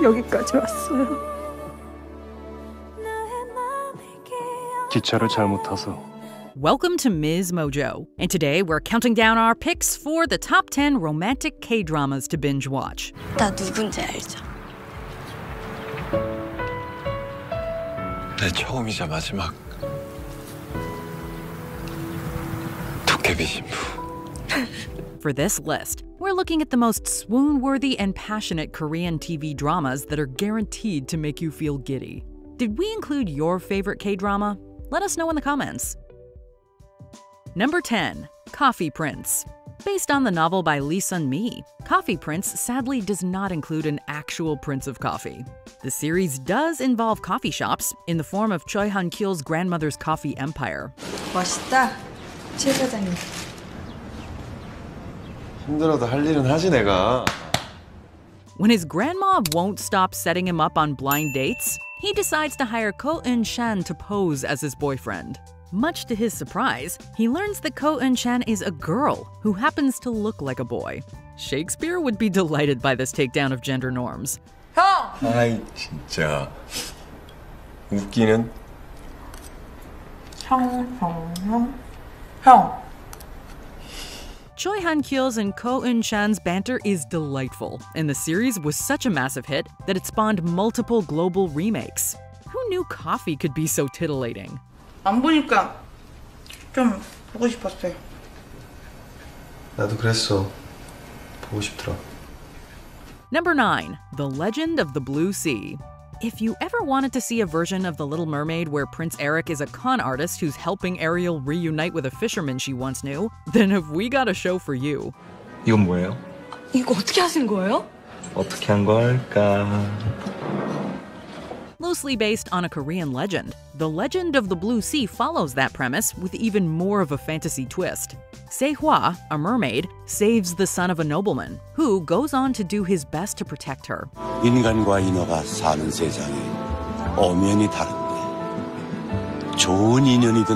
여기까지 왔어요. 기차를 잘못 타서. Welcome to MsMojo, and today we're counting down our picks for the top 10 romantic K-dramas to binge watch. 나 누군지 알죠? 내 처음이자 마지막 도깨비 신부. For this list, we're looking at the most swoon-worthy and passionate Korean TV dramas that are guaranteed to make you feel giddy. Did we include your favorite K-drama? Let us know in the comments. Number 10. Coffee Prince. Based on the novel by Lee Sun-mi, Coffee Prince sadly does not include an actual prince of coffee. The series does involve coffee shops in the form of Choi Han-kyul's grandmother's coffee empire. 멋있다, 최 사장님. 힘들어도 할 일은 하지 내가. When his grandma won't stop setting him up on blind dates, he decides to hire Ko Eun-shan to pose as his boyfriend. Much to his surprise, he learns that Ko Eun-shan is a girl who happens to look like a boy. Shakespeare would be delighted by this takedown of gender norms. 형! 아이 진짜 웃기는. 형. Choi Han-kyul's and Ko Eun-shan's banter is delightful, and the series was such a massive hit that it spawned multiple global remakes. Who knew coffee could be so titillating? 안 보니까 좀 보고 싶었어요. 나도 그랬어. 보고 싶더라. Number 9. The Legend of the Blue Sea. If you ever wanted to see a version of The Little Mermaid where Prince Eric is a con artist who's helping Ariel reunite with a fisherman she once knew, then have we got a show for you. 이건 뭐예요? 이거 어떻게 하신 거예요? 어떻게 한 걸까? Loosely based on a Korean legend, The Legend of the Blue Sea follows that premise with even more of a fantasy twist. Se-hwa, a mermaid, saves the son of a nobleman, who goes on to do his best to protect her. 인간과 인어가 사는 세상에 엄연히 다른데 좋은 인연이든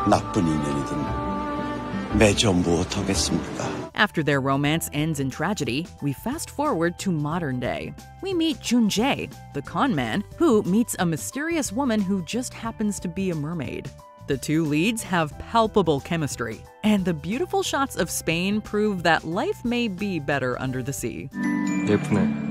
나쁜 인연이든 매저 무엇하겠습니까? After their romance ends in tragedy, we fast forward to modern day. We meet Jun-jae, the con man, who meets a mysterious woman who just happens to be a mermaid. The two leads have palpable chemistry, and the beautiful shots of Spain prove that life may be better under the sea. 예쁘네.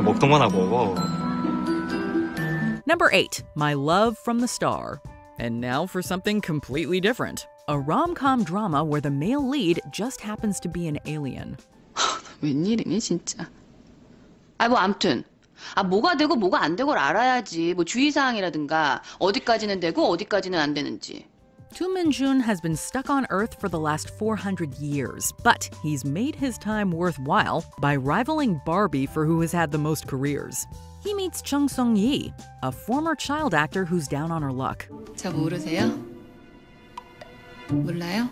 먹던 거나 먹어. Number 8. My Love from the Star. And now for something completely different. A rom-com drama where the male lead just happens to be an alien. 웬일이니 진짜. 뭐 아무튼 뭐가 되고 뭐가 안 되고를 알아야지. 뭐 주의사항이라든가 어디까지는 되고 어디까지는 안 되는지. Two Min-jun has been stuck on Earth for the last 400 years, but he's made his time worthwhile by rivaling Barbie for who has had the most careers. He meets Chung Sung-yi, a former child actor who's down on her luck. 저 모르세요? 몰라요?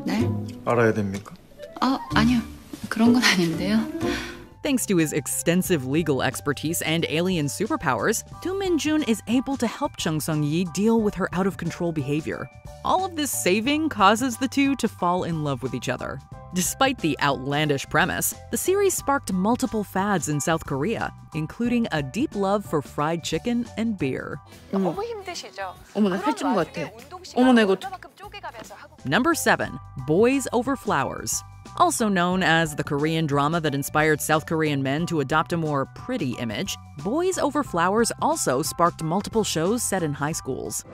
날? 알아야 됩니까? 아니요. 그런 건 아닌데요. Thanks to his extensive legal expertise and alien superpowers, Two Min-jun is able to help Chung Sung-yi deal with her out-of-control behavior. All of this saving causes the two to fall in love with each other. Despite the outlandish premise, the series sparked multiple fads in South Korea, including a deep love for fried chicken and beer. 너무 힘드시죠? 어머 나 살찐 것 같아. 어머 나 이거. Number 7. Boys Over Flowers. Also known as the Korean drama that inspired South Korean men to adopt a more pretty image, Boys Over Flowers also sparked multiple shows set in high schools.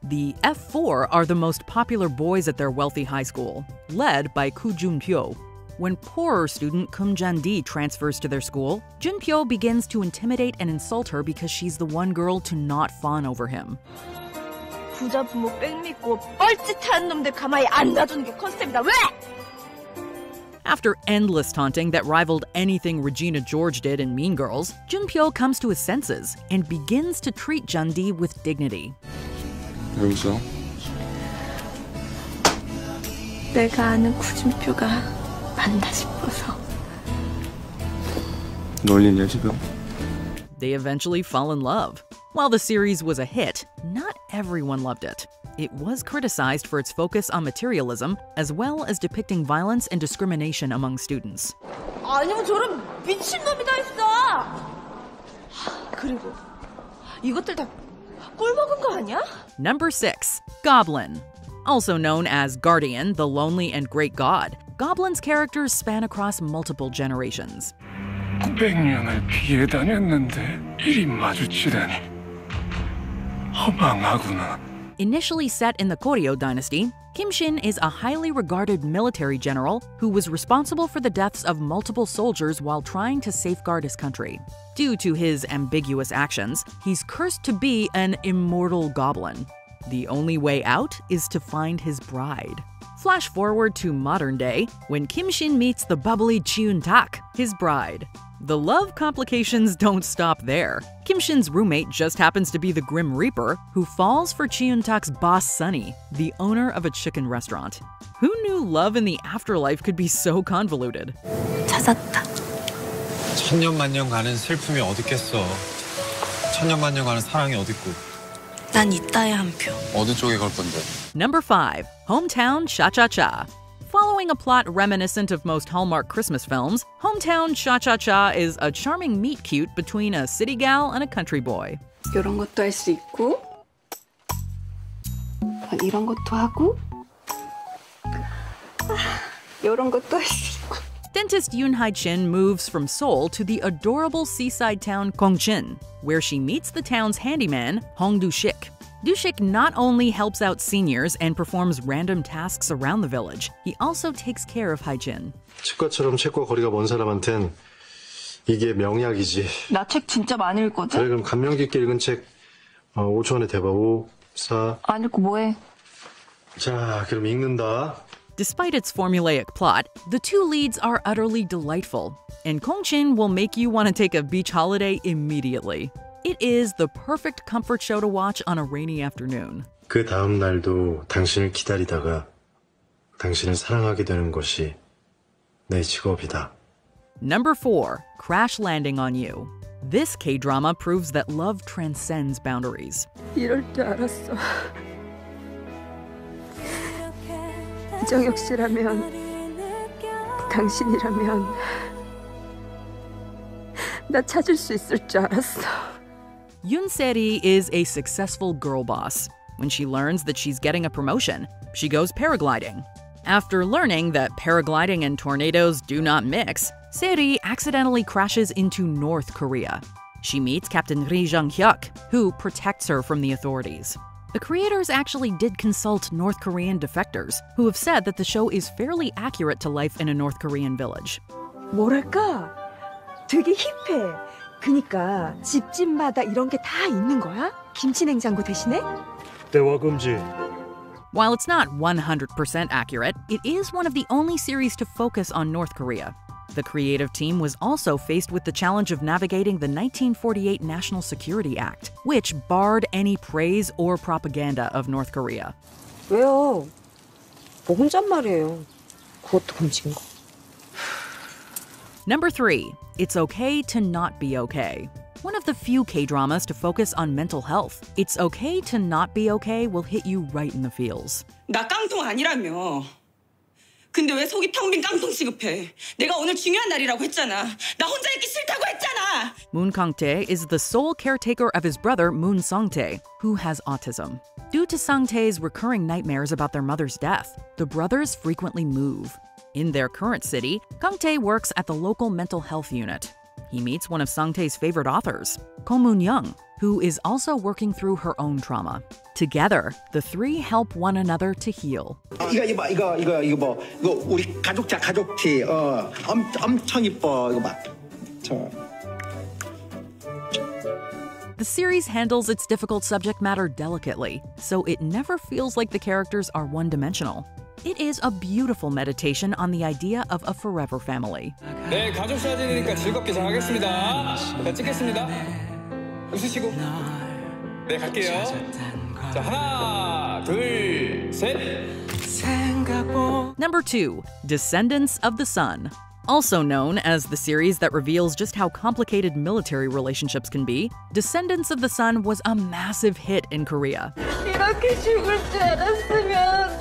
The F4 are the most popular boys at their wealthy high school, led by Koo Jun-pyo. When poorer student Kim Jan-di transfers to their school, Jun-pyo begins to intimidate and insult her because she's the one girl to not fawn over him. 부자 부모 뺑 믿고 뻘짓하는 놈들 가만히 안 놔두는 게 컨셉이다. 왜? After endless taunting that rivaled anything Regina George did in Mean Girls, Jun-pyo comes to his senses and begins to treat Jun-di with dignity. 왜 웃어? 내가 아는 구준표가 맞나 싶어서. 놀리냐 지금? They eventually fall in love. While the series was a hit, not everyone loved it. It was criticized for its focus on materialism, as well as depicting violence and discrimination among students. 아니면 저런 미친놈이 다 있어. 그리고 이것들 다 꿀 먹은 거 아니야? Number 6. Goblin. Also known as Guardian, the Lonely and Great God, Goblin's characters span across multiple generations. 900년을 피해 다녔는데 일이 마주치다니 허망하구나. Initially set in the Goryeo dynasty, Kim Shin is a highly regarded military general who was responsible for the deaths of multiple soldiers while trying to safeguard his country. Due to his ambiguous actions, he's cursed to be an immortal goblin. The only way out is to find his bride. Flash forward to modern day, when Kim Shin meets the bubbly Chiun Tak, his bride. The love complications don't stop there. Kim Shin's roommate just happens to be the Grim Reaper, who falls for Chiun Tak's boss Sunny, the owner of a chicken restaurant. Who knew love in the afterlife could be so convoluted? 찾았다. 천년만년 가는 슬픔이 어딨겠어. 천년만년 가는 사랑이 어딨고. 난 이따에 한 표. 어느 쪽에 걸 건데? Number 5. Hometown Cha-Cha-Cha. Following a plot reminiscent of most Hallmark Christmas films, Hometown Cha-Cha-Cha is a charming meet-cute between a city gal and a country boy. 이런 것도 할 수 있고 이런 것도 하고 이런 것도 할 수 있고. Dentist Yoon Hae-chin moves from Seoul to the adorable seaside town Gongcheon, where she meets the town's handyman, Hong Du-shik. Du-shik not only helps out seniors and performs random tasks around the village, he also takes care of Hae-chin. 치과처럼 책과 거리가 먼 사람한텐 이게 명약이지. 나 책 진짜 많이 읽거든? 그래, 그럼 감명 깊게 읽은 책 5초 안에 대봐. 5, 4. 안 읽고 뭐해? 자, 그럼 읽는다. Despite its formulaic plot, the two leads are utterly delightful, and Gongcheon will make you want to take a beach holiday immediately. It is the perfect comfort show to watch on a rainy afternoon. 그 다음 날도 당신을 기다리다가 당신을 사랑하게 되는 것이 내 직업이다. Number 4. Crash Landing on You. This K-drama proves that love transcends boundaries. 이럴 줄 알았어. 이정혁 씨라면, 당신이라면 나 찾을 수 있을 줄 알았어. Yoon Se-ri is a successful girl boss. When she learns that she's getting a promotion, she goes paragliding. After learning that paragliding and tornadoes do not mix, Se-ri accidentally crashes into North Korea. She meets Captain Ri Jung-hyuk, who protects her from the authorities. The creators actually did consult North Korean defectors, who have said that the show is fairly accurate to life in a North Korean village. 뭐랄까? 되게 힙해. 그니까 집집마다 이런 게 다 있는 거야? 김치 냉장고 대신에? 대화 금지. While it's not 100% accurate, it is one of the only series to focus on North Korea. The creative team was also faced with the challenge of navigating the 1948 National Security Act, which barred any praise or propaganda of North Korea. 왜요? 뭐 혼잣말이에요. 그것도 금지인 거. Number 3. It's okay to not be okay. One of the few K-dramas to focus on mental health, It's okay to not be okay will hit you right in the feels. 나 깡통 아니라며. 근데 왜 속이 텅 빈 깡통 취급해? 내가 오늘 중요한 날이라고 했잖아. 나 혼자 있기 싫다고 했잖아. Moon Kang-tae is the sole caretaker of his brother Moon Sung-tae, who has autism. Due to Sung-tae's recurring nightmares about their mother's death, the brothers frequently move. In their current city, Kang-tae works at the local mental health unit. He meets one of Sung-tae's favorite authors, Ko Moon-young, who is also working through her own trauma. Together, the three help one another to heal. 이거 우리 가족티. 엄청 이뻐. 이거 봐. The series handles its difficult subject matter delicately, so it never feels like the characters are one-dimensional. It is a beautiful meditation on the idea of a forever family. 네, 가족 사진이니까 즐겁게 잘 하겠습니다. 자, 찍겠습니다. 웃으시고. 네, 갈게요. 자, 하나, 둘, 셋. Number 2. Descendants of the Sun. Also known as the series that reveals just how complicated military relationships can be, Descendants of the Sun was a massive hit in Korea. 이렇게 죽을 줄 알았으면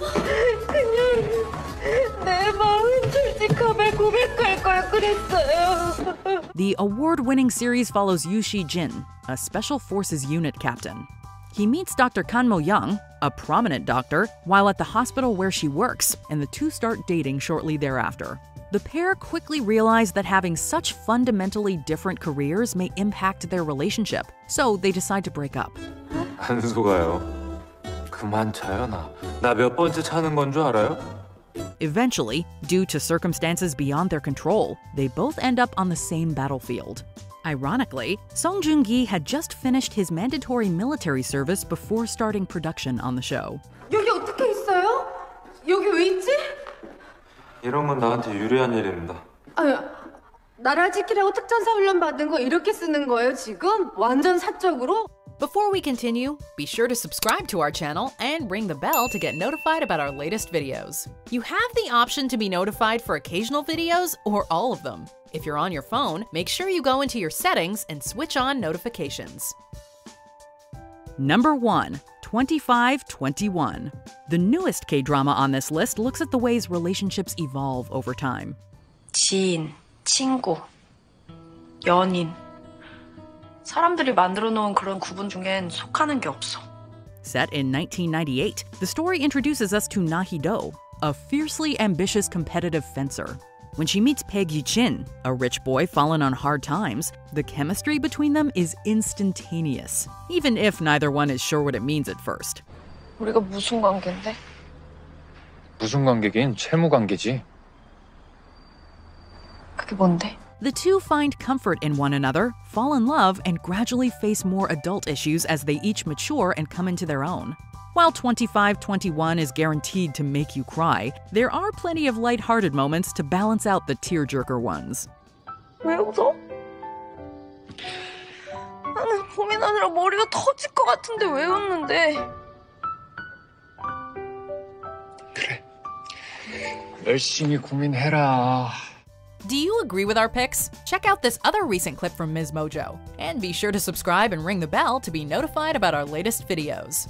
그냥 내 마음 솔직함에 고백할 걸 그랬어요. The award-winning series follows Yoo Si-jin, a Special Forces unit captain. He meets Dr. Kan Mo-young, a prominent doctor, while at the hospital where she works, and the two start dating shortly thereafter. The pair quickly realize that having such fundamentally different careers may impact their relationship, so they decide to break up. 안 속아요. 그만 차요, 나 몇 번째 차는 건 줄 알아요? Eventually, due to circumstances beyond their control, they both end up on the same battlefield. Ironically, Song Joong-gi had just finished his mandatory military service before starting production on the show. 여기 어떻게 있어요? 여기 왜 있지? 이런 건 나한테 유리한 일입니다. 아유, 나라 지키라고 특전사 훈련 받은 거 이렇게 쓰는 거예요, 지금? 완전 사적으로? Before we continue, be sure to subscribe to our channel and ring the bell to get notified about our latest videos. You have the option to be notified for occasional videos or all of them. If you're on your phone, make sure you go into your settings and switch on notifications. Number 1. 2521. The newest K-drama on this list looks at the ways relationships evolve over time. 지인, 친구, 연인. 사람들이 만들어 놓은 그런 구분 중엔 속하는 게 없어. Set in 1998, the story introduces us to Na-hee-do, a fiercely ambitious competitive fencer. When she meets Peg Yi-chin, a rich boy fallen on hard times, the chemistry between them is instantaneous, even if neither one is sure what it means at first. 우리가 무슨 관계인데? 무슨 관계긴 채무 관계지. 그게 뭔데? The two find comfort in one another, fall in love, and gradually face more adult issues as they each mature and come into their own. While 2521 is guaranteed to make you cry, there are plenty of lighthearted moments to balance out the tearjerker ones. 왜 웃어? 나는 고민하느라 머리가 터질 것 같은데 왜 웃는데? 그래. 열심히 고민해라. Do you agree with our picks? Check out this other recent clip from MsMojo. And be sure to subscribe and ring the bell to be notified about our latest videos.